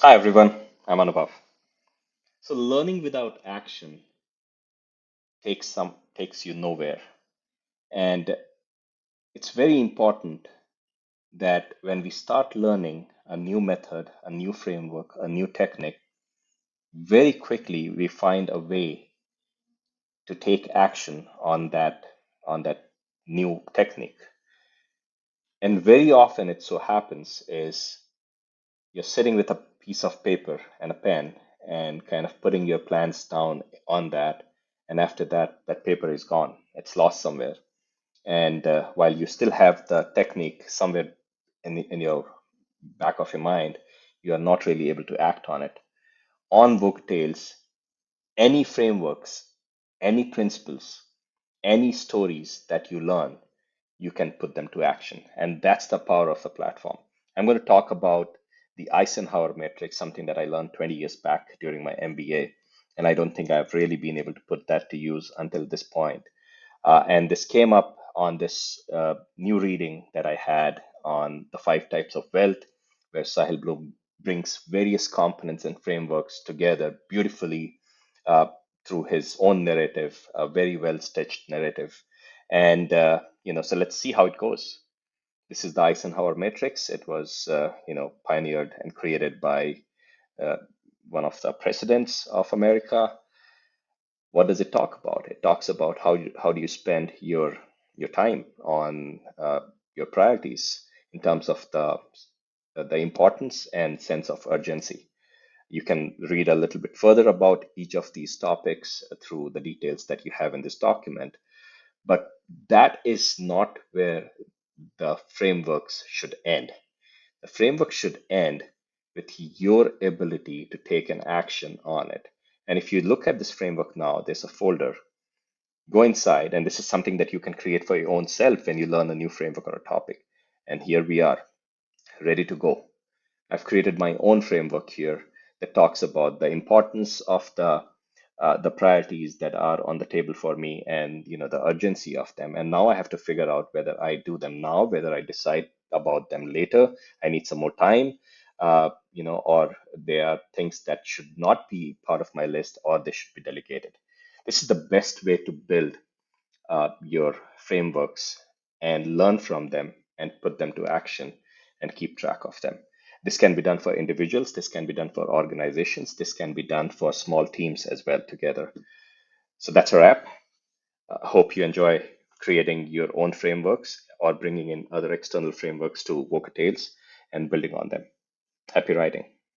Hi everyone, I'm Anubhav. So learning without action takes you nowhere. And it's very important that when we start learning a new method, a new framework, a new technique, very quickly we find a way to take action on that new technique. And very often it so happens is you're sitting with a piece of paper and a pen and kind of putting your plans down on that. And after that, that paper is gone. It's lost somewhere. And while you still have the technique somewhere in your back of your mind, you are not really able to act on it. On book tales, any frameworks, any principles, any stories that you learn, you can put them to action. And that's the power of the platform. I'm going to talk about the Eisenhower matrix, something that I learned 20 years back during my MBA. And I don't think I've really been able to put that to use until this point. And this came up on this new reading that I had on the five types of wealth, where Sahil Bloom brings various components and frameworks together beautifully uh, through his own narrative, a very well stitched narrative. And, so let's see how it goes. This is the Eisenhower matrix. It was, pioneered and created by uh, one of the presidents of America. What does it talk about? It talks about how do you spend your time on your priorities in terms of the importance and sense of urgency. You can read a little bit further about each of these topics through the details that you have in this document, but that is not where the frameworks should end. The framework should end with your ability to take an action on it. And if you look at this framework now, there's a folder. Go inside, and this is something that you can create for your own self when you learn a new framework or a topic. And here we are, ready to go. I've created my own framework here that talks about the importance of the priorities that are on the table for me, and the urgency of them. And now I have to figure out whether I do them now, whether I decide about them later. I need some more time, or they are things that should not be part of my list, or they should be delegated. This is the best way to build your frameworks and learn from them and put them to action and keep track of them. This can be done for individuals, this can be done for organizations, this can be done for small teams as well together. So that's a wrap. I hope you enjoy creating your own frameworks or bringing in other external frameworks to Voca Tales and building on them. Happy writing.